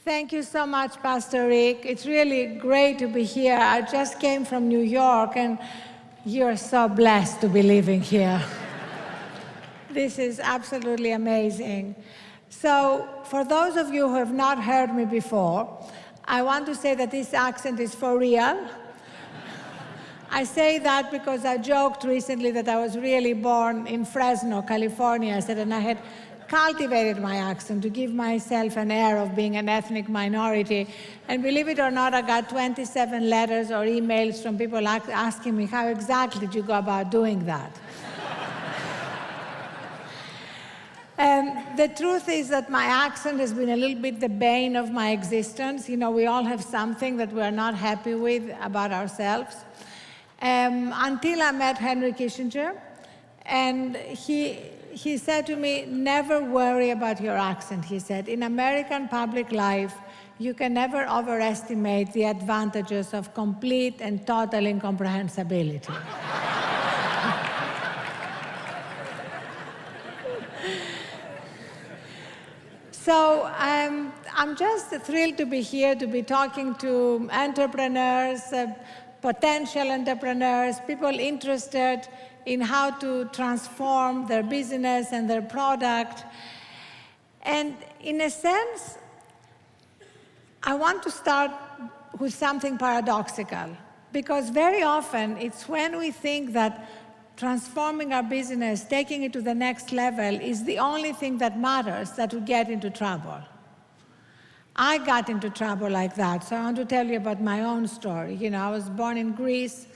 Thank you so much, Pastor Rick. It's really great to be here. I just came from New York, and you're so blessed to be living here. This is absolutely amazing. So, for those of you who have not heard me before, I want to say that this accent is for real. I say that because I joked recently that I was really born in Fresno, California. I said, and I had cultivated my accent to give myself an air of being an ethnic minority. And believe it or not, I got 27 letters or emails from people asking me, how exactly did you go about doing that? The truth is that my accent has been a little bit the bane of my existence. You know, we all have something that we're not happy with about ourselves. Until I met Henry Kissinger, and he said to me, never worry about your accent, he said. In American public life, you can never overestimate the advantages of complete and total incomprehensibility. So I'm just thrilled to be here, to be talking to entrepreneurs, potential entrepreneurs, people interested in how to transform their business and their product. And in a sense, I want to start with something paradoxical, because very often it's when we think that transforming our business, taking it to the next level, is the only thing that matters, that we get into trouble. I got into trouble like that, so I want to tell you about my own story. You know, I was born in Greece.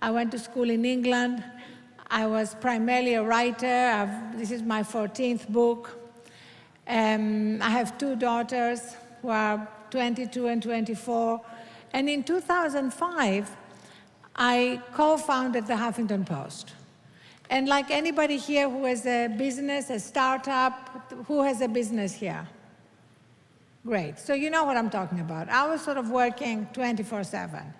I went to school in England. I was primarily a writer. This is my 14th book. I have two daughters who are 22 and 24. And in 2005, I co-founded the Huffington Post. And like anybody here who has a business, a startup, who has a business here? Great. So you know what I'm talking about. I was sort of working 24/7.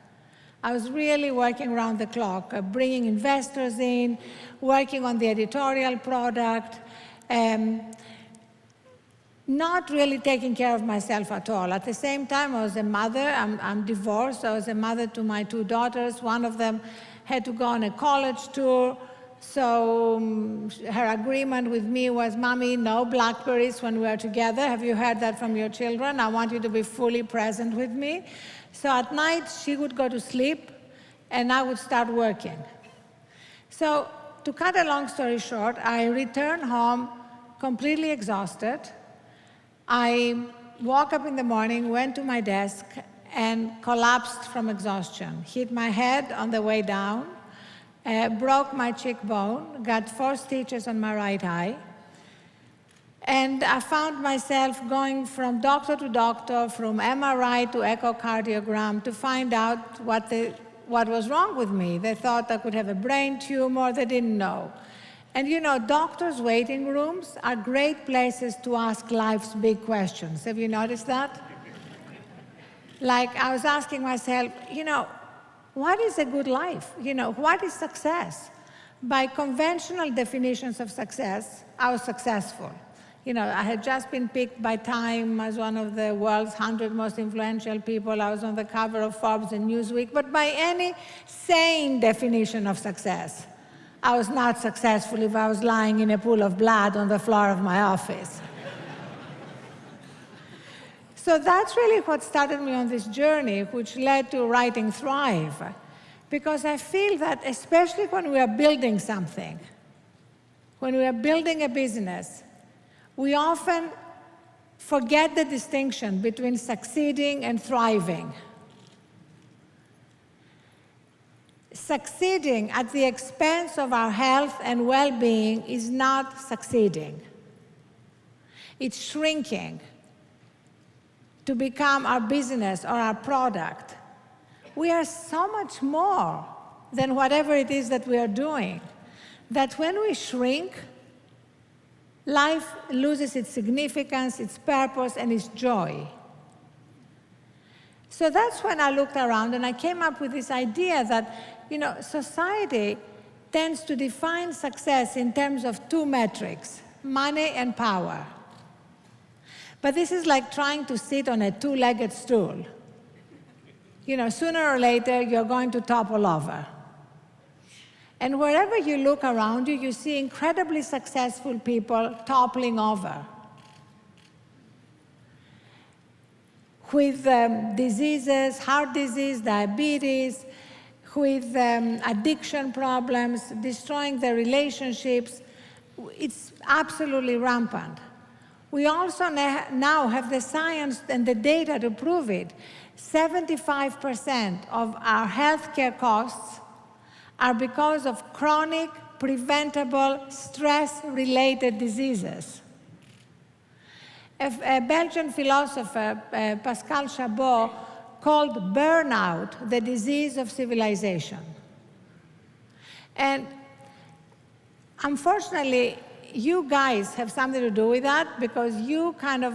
I was really working around the clock, bringing investors in, working on the editorial product, not really taking care of myself at all. At the same time, I was a mother. I'm divorced. I was a mother to my two daughters. One of them had to go on a college tour. So her agreement with me was, Mommy, no BlackBerries when we are together. Have you heard that from your children? I want you to be fully present with me. So at night, she would go to sleep, and I would start working. So to cut a long story short, I returned home completely exhausted. I woke up in the morning, went to my desk, and collapsed from exhaustion. Hit my head on the way down. Broke my cheekbone, got 4 stitches on my right eye, and I found myself going from doctor to doctor, from MRI to echocardiogram, to find out what was wrong with me. They thought I could have a brain tumor. They didn't know. And you know, doctors' waiting rooms are great places to ask life's big questions. Have you noticed that? Like, I was asking myself, you know, what is a good life? You know, what is success? By conventional definitions of success, I was successful. You know, I had just been picked by Time as one of the world's 100 most influential people. I was on the cover of Forbes and Newsweek. But by any sane definition of success, I was not successful if I was lying in a pool of blood on the floor of my office. So that's really what started me on this journey, which led to writing Thrive. Because I feel that, especially when we are building something, when we are building a business, we often forget the distinction between succeeding and thriving. Succeeding at the expense of our health and well-being is not succeeding. It's shrinking to become our business or our product. We are so much more than whatever it is that we are doing, that when we shrink, life loses its significance, its purpose, and its joy. So that's when I looked around and I came up with this idea that, you know, society tends to define success in terms of 2 metrics, money and power. But this is like trying to sit on a two-legged stool. You know, sooner or later, you're going to topple over. And wherever you look around you, you see incredibly successful people toppling over with diseases, heart disease, diabetes, with addiction problems, destroying their relationships. It's absolutely rampant. We also now have the science and the data to prove it. 75% of our healthcare costs are because of chronic, preventable, stress-related diseases. A Belgian philosopher, Pascal Chabot, called burnout the disease of civilization. And unfortunately, you guys have something to do with that because you kind of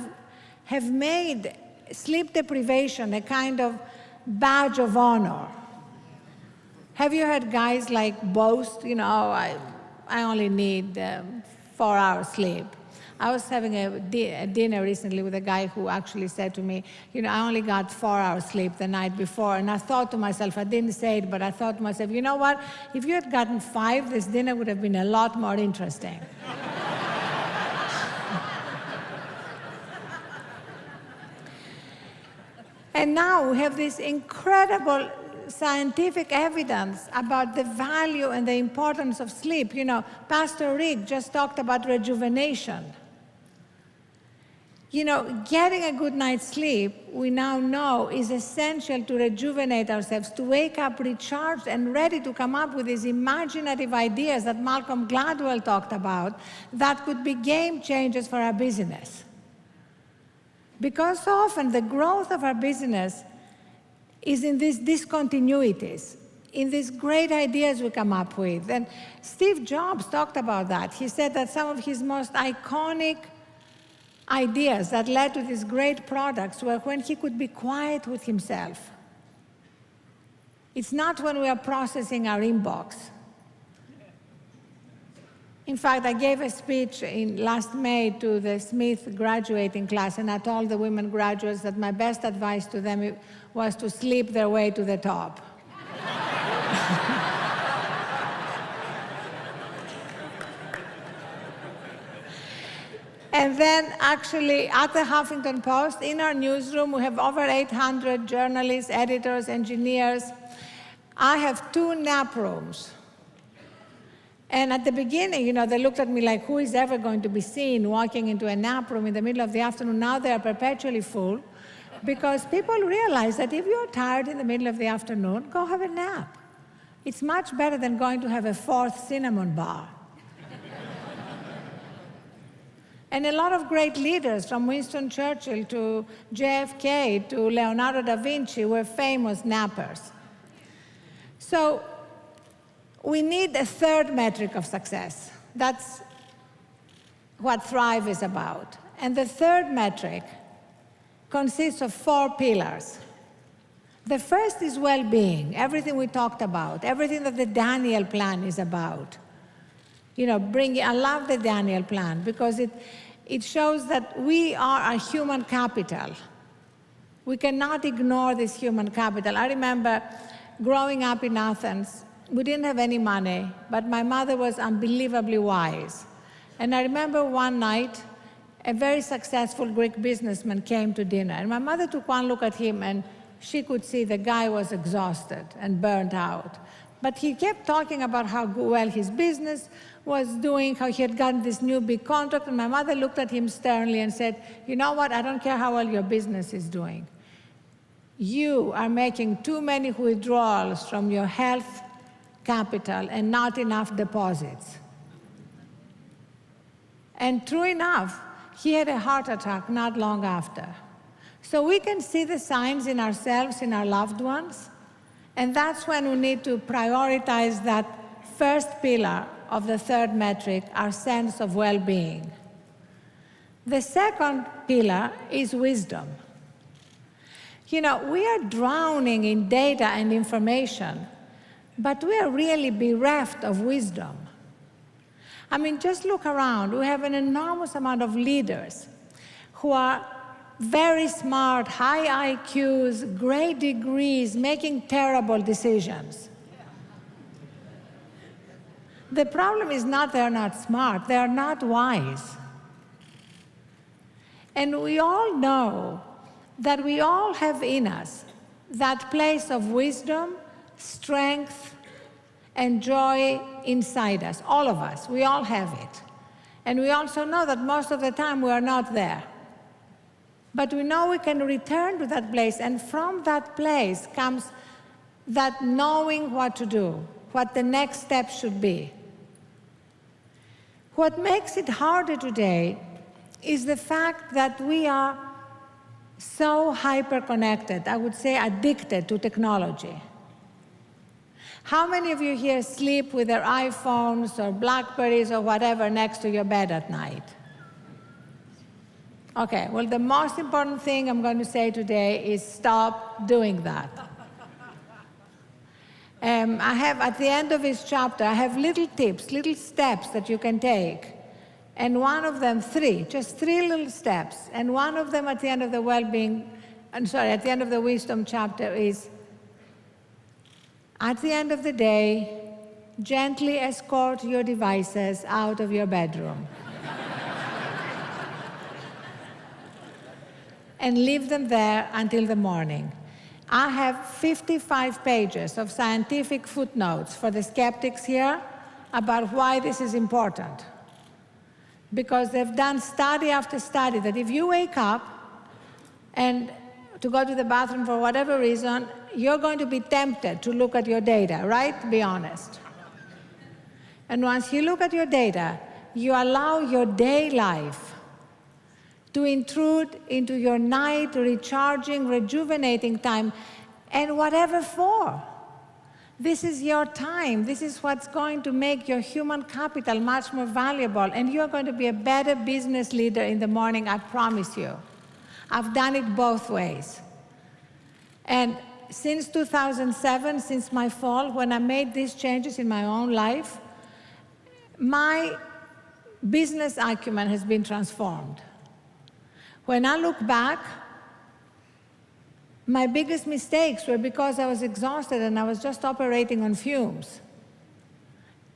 have made sleep deprivation a kind of badge of honor. Have you heard guys like boast, you know, I only need 4 hours sleep. I was having a dinner recently with a guy who actually said to me, you know, I only got 4 hours sleep the night before. And I thought to myself, I didn't say it, but I thought to myself, you know what? If you had gotten 5, this dinner would have been a lot more interesting. And now we have this incredible scientific evidence about the value and the importance of sleep. You know, Pastor Rick just talked about rejuvenation. You know, getting a good night's sleep, we now know, is essential to rejuvenate ourselves, to wake up recharged and ready to come up with these imaginative ideas that Malcolm Gladwell talked about that could be game changers for our business. Because so often the growth of our business is in these discontinuities, in these great ideas we come up with. And Steve Jobs talked about that. He said that some of his most iconic ideas that led to these great products were when he could be quiet with himself. It's not when we are processing our inbox. In fact, I gave a speech last May to the Smith graduating class, and I told the women graduates that my best advice to them was to sleep their way to the top. And then actually at the Huffington Post, in our newsroom, we have over 800 journalists, editors, engineers. I have 2 nap rooms. And at the beginning, you know, they looked at me like, who is ever going to be seen walking into a nap room in the middle of the afternoon? Now they are perpetually full because people realize that if you're tired in the middle of the afternoon, go have a nap. It's much better than going to have a 4th cinnamon bar. And a lot of great leaders, from Winston Churchill to JFK to Leonardo da Vinci, were famous nappers. So we need a 3rd metric of success. That's what Thrive is about. And the 3rd metric consists of 4 pillars. The first is well-being, everything we talked about, everything that the Daniel Plan is about. You know, I love the Daniel Plan because it shows that we are a human capital. We cannot ignore this human capital. I remember growing up in Athens, we didn't have any money, but my mother was unbelievably wise. And I remember one night, a very successful Greek businessman came to dinner. And my mother took one look at him, and she could see the guy was exhausted and burnt out. But he kept talking about how well his business was doing, how he had gotten this new big contract. And my mother looked at him sternly and said, you know what, I don't care how well your business is doing. You are making too many withdrawals from your health capital and not enough deposits. And true enough, he had a heart attack not long after. So we can see the signs in ourselves, in our loved ones, and that's when we need to prioritize that first pillar of the 3rd metric, our sense of well-being. The second pillar is wisdom. You know, we are drowning in data and information, but we are really bereft of wisdom. I mean, just look around. We have an enormous amount of leaders who are very smart, high IQs, great degrees, making terrible decisions. The problem is not they're not smart, they're not wise. And we all know that we all have in us that place of wisdom, strength, and joy inside us, all of us. We all have it. And we also know that most of the time we are not there. But we know we can return to that place, and from that place comes that knowing what to do, what the next step should be. What makes it harder today is the fact that we are so hyper-connected, I would say addicted to technology. How many of you here sleep with their iPhones or Blackberries or whatever next to your bed at night? Okay, well, the most important thing I'm going to say today is stop doing that. I have, at the end of this chapter, I have little tips, little steps that you can take. And one of them, just three little steps. And one of them at the end of the Wellbeing, at the end of the Wisdom chapter is, at the end of the day, gently escort your devices out of your bedroom. And leave them there until the morning. I have 55 pages of scientific footnotes for the skeptics here about why this is important. Because they've done study after study that if you wake up and to go to the bathroom for whatever reason, you're going to be tempted to look at your data, right? Be honest. And once you look at your data, you allow your day life to intrude into your night, recharging, rejuvenating time, and whatever for. This is your time. This is what's going to make your human capital much more valuable, and you're going to be a better business leader in the morning, I promise you. I've done it both ways. And since 2007, since my fall, when I made these changes in my own life, my business acumen has been transformed. When I look back, my biggest mistakes were because I was exhausted and I was just operating on fumes.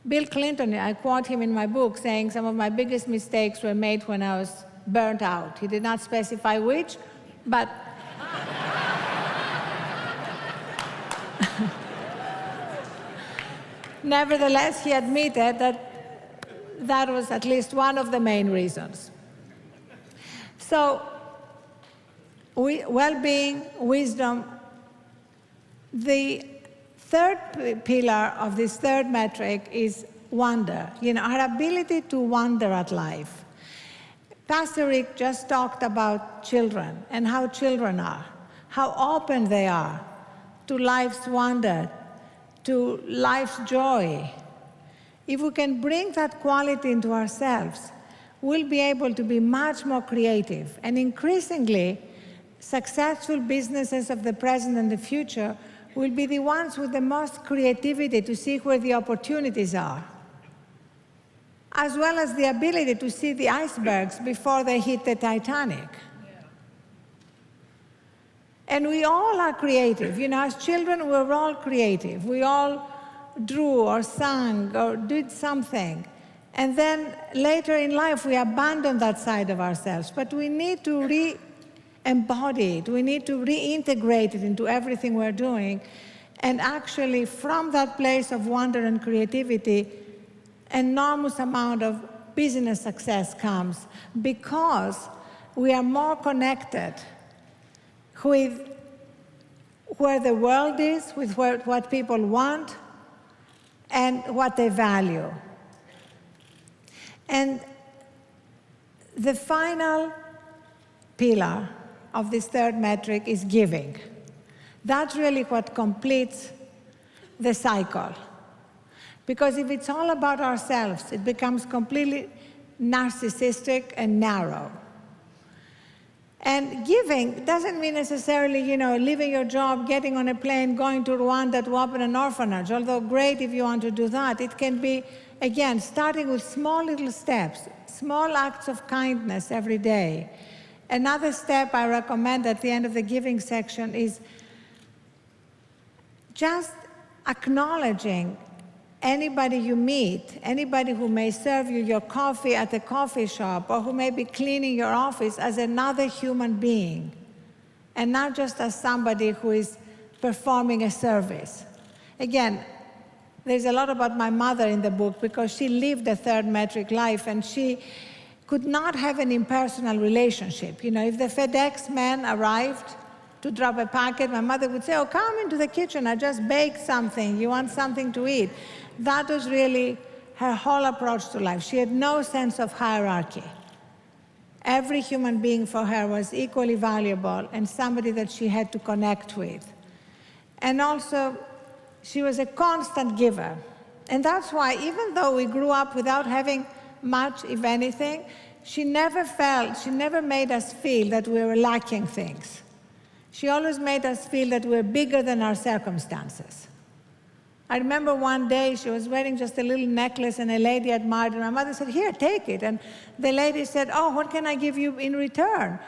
Bill Clinton, I quote him in my book, saying some of my biggest mistakes were made when I was burnt out. He did not specify which, but nevertheless, he admitted that that was at least one of the main reasons. So, well-being, wisdom, the third pillar of this third metric is wonder, our ability to wonder at life. Pastor Rick just talked about children and how children are, how open they are to life's wonder, to life's joy. If we can bring that quality into ourselves, we'll be able to be much more creative. And increasingly, successful businesses of the present and the future will be the ones with the most creativity to see where the opportunities are, as well as the ability to see the icebergs before they hit the Titanic. And we all are creative. As children, we're all creative. We all drew or sang or did something. And then later in life, we abandon that side of ourselves. But we need to re-embody it. We need to reintegrate it into everything we're doing. And actually, from that place of wonder and creativity, enormous amount of business success comes because we are more connected with where the world is, with what people want, and what they value. And the final pillar of this third metric is giving. That's really what completes the cycle. Because if it's all about ourselves, it becomes completely narcissistic and narrow. And giving doesn't mean necessarily, leaving your job, getting on a plane, going to Rwanda to open an orphanage, although great if you want to do that. It can be, again, starting with small little steps, small acts of kindness every day, Another step I recommend at the end of the giving section is just acknowledging anybody you meet, anybody who may serve you your coffee at the coffee shop or who may be cleaning your office as another human being, and not just as somebody who is performing a service. Again, there's a lot about my mother in the book because she lived a third metric life and she could not have an impersonal relationship. You know, if the FedEx man arrived to drop a packet, my mother would say, oh, come into the kitchen, I just baked something, you want something to eat? That was really her whole approach to life. She had no sense of hierarchy. Every human being for her was equally valuable and somebody that she had to connect with. And also, she was a constant giver. And that's why, even though we grew up without having much, if anything, she never made us feel that we were lacking things. She always made us feel that we're bigger than our circumstances. I remember one day she was wearing just a little necklace and a lady admired it. And my mother said, here, take it. And the lady said, oh, what can I give you in return?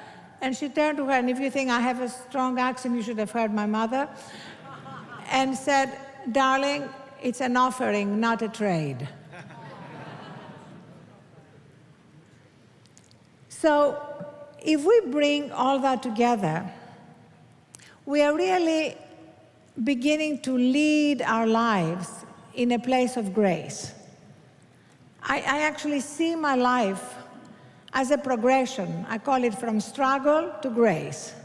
And she turned to her, and if you think I have a strong accent, you should have heard my mother, and said, darling, it's an offering, not a trade. So if we bring all that together, we are really beginning to lead our lives in a place of grace. I actually see my life as a progression. I call it from struggle to grace.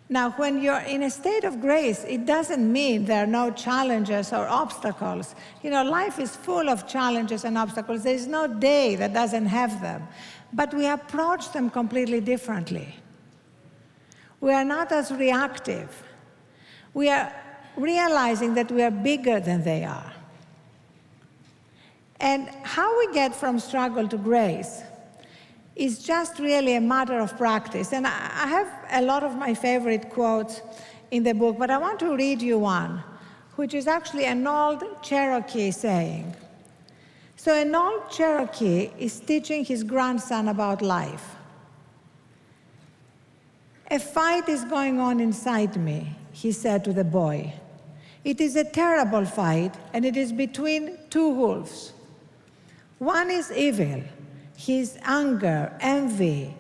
Now, when you're in a state of grace, it doesn't mean there are no challenges or obstacles. You know, life is full of challenges and obstacles. There's no day that doesn't have them. But we approach them completely differently. We are not as reactive. We are realizing that we are bigger than they are. And how we get from struggle to grace is just really a matter of practice. And I have a lot of my favorite quotes in the book, but I want to read you one, which is actually an old Cherokee saying. So an old Cherokee is teaching his grandson about life. A fight is going on inside me, he said to the boy. It is a terrible fight, and it is between two wolves. One is evil, his anger, envy,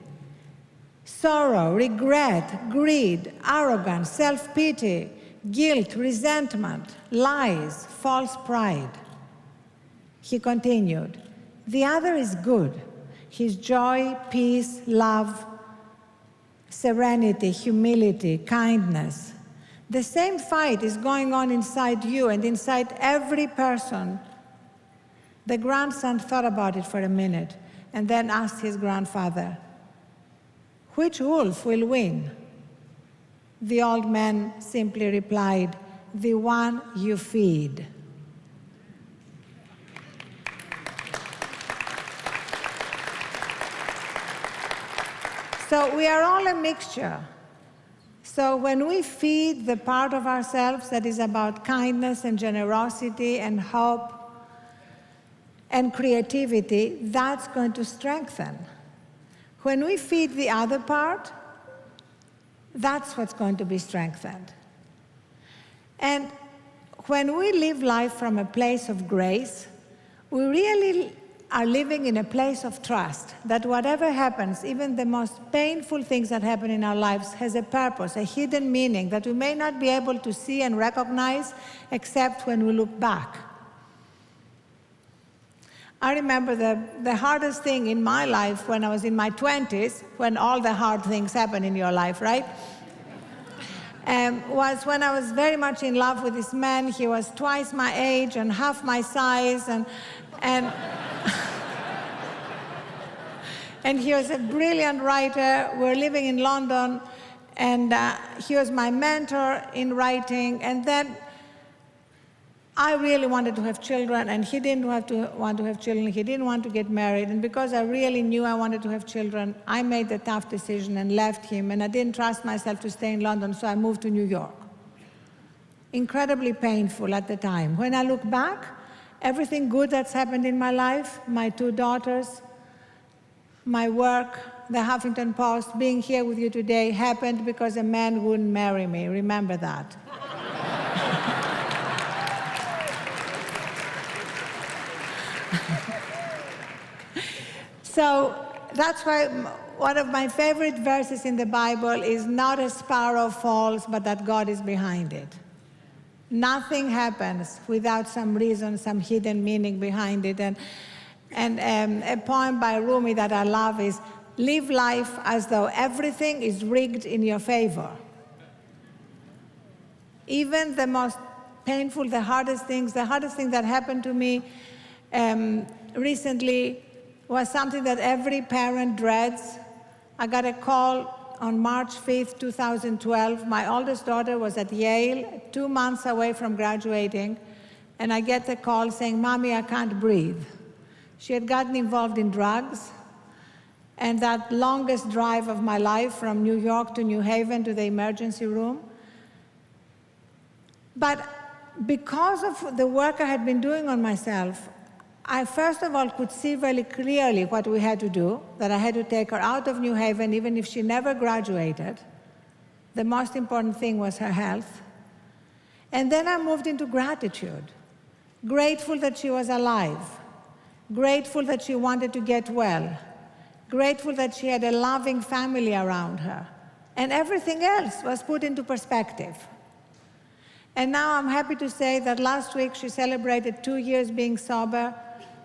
sorrow, regret, greed, arrogance, self-pity, guilt, resentment, lies, false pride. He continued, the other is good, his joy, peace, love, serenity, humility, kindness. The same fight is going on inside you and inside every person. The grandson thought about it for a minute and then asked his grandfather, which wolf will win? The old man simply replied, the one you feed. So we are all a mixture. So when we feed the part of ourselves that is about kindness and generosity and hope and creativity, that's going to strengthen. When we feed the other part, that's what's going to be strengthened. And when we live life from a place of grace, we really are living in a place of trust that whatever happens, even the most painful things that happen in our lives, has a purpose, a hidden meaning that we may not be able to see and recognize except when we look back. I remember the hardest thing in my life when I was in my 20s, when all the hard things happen in your life, right? Was when I was very much in love with this man. He was twice my age and half my size, and and he was a brilliant writer. We were living in London, and he was my mentor in writing. And then I really wanted to have children, and he didn't want to have children. He didn't want to get married. And because I really knew I wanted to have children, I made the tough decision and left him. And I didn't trust myself to stay in London, so I moved to New York. Incredibly painful at the time. When I look back, everything good that's happened in my life, my 2 daughters, my work, the Huffington Post, being here with you today happened because a man wouldn't marry me. Remember that. So that's why one of my favorite verses in the Bible is not a sparrow falls, but that God is behind it. Nothing happens without some reason, some hidden meaning behind it. And a poem by Rumi that I love is, live life as though everything is rigged in your favor. Even the most painful, the hardest thing that happened to me recently was something that every parent dreads. I got a call on March 5th, 2012. My oldest daughter was at Yale, 2 months away from graduating, and I get the call saying, "Mommy, I can't breathe." She had gotten involved in drugs, and that longest drive of my life from New York to New Haven to the emergency room. But because of the work I had been doing on myself, I first of all could see very clearly what we had to do, that I had to take her out of New Haven even if she never graduated. The most important thing was her health. And then I moved into gratitude, grateful that she was alive, grateful that she wanted to get well, grateful that she had a loving family around her, and everything else was put into perspective. And now I'm happy to say that last week she celebrated 2 years being sober.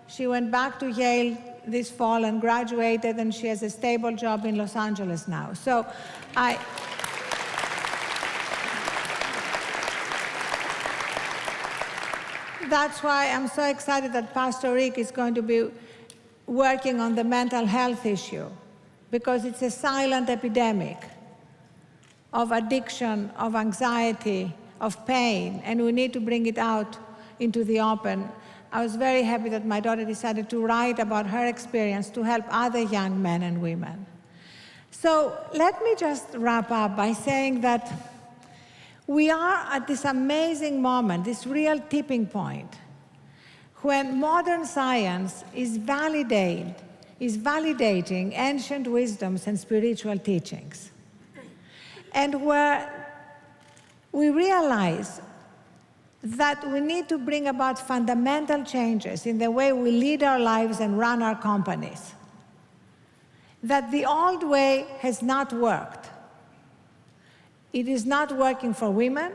She went back to Yale this fall and graduated, and she has a stable job in Los Angeles now. So that's why I'm so excited that Pastor Rick is going to be working on the mental health issue, because it's a silent epidemic of addiction, of anxiety, of pain, and we need to bring it out into the open. I was very happy that my daughter decided to write about her experience to help other young men and women. So let me just wrap up by saying that we are at this amazing moment, this real tipping point, when modern science is validating ancient wisdoms and spiritual teachings, and where we realize that we need to bring about fundamental changes in the way we lead our lives and run our companies. That the old way has not worked. It is not working for women,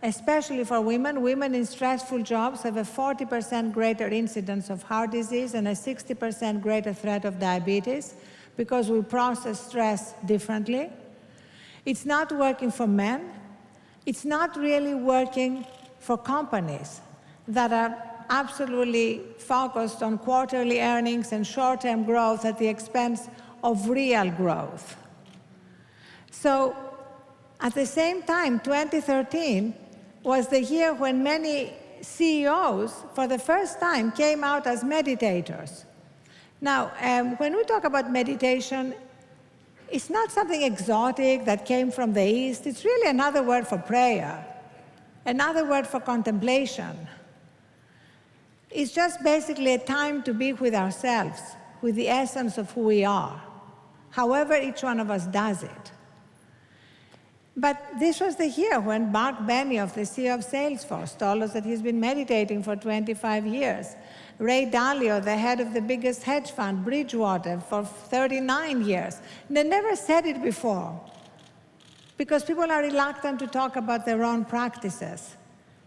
especially for women. Women in stressful jobs have a 40% greater incidence of heart disease and a 60% greater threat of diabetes because we process stress differently. It's not working for men. It's not really working for companies that are absolutely focused on quarterly earnings and short-term growth at the expense of real growth. So at the same time, 2013 was the year when many CEOs, for the first time, came out as meditators. Now, when we talk about meditation, it's not something exotic that came from the East. It's really another word for prayer. Another word for contemplation. It's just basically a time to be with ourselves, with the essence of who we are, however each one of us does it. But this was the year when Mark Benioff, the CEO of Salesforce, told us that he's been meditating for 25 years. Ray Dalio, the head of the biggest hedge fund, Bridgewater, for 39 years. They never said it before, because people are reluctant to talk about their own practices.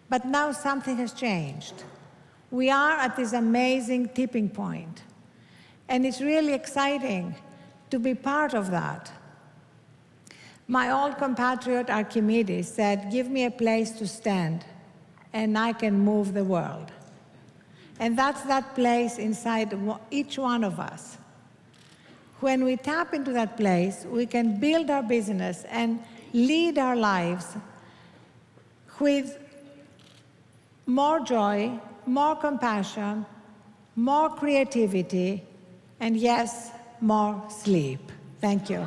But now something has changed. We are at this amazing tipping point. And it's really exciting to be part of that. My old compatriot Archimedes said, "Give me a place to stand, and I can move the world." And that's that place inside each one of us. When we tap into that place, we can build our business and lead our lives with more joy, more compassion, more creativity, and yes, more sleep. Thank you.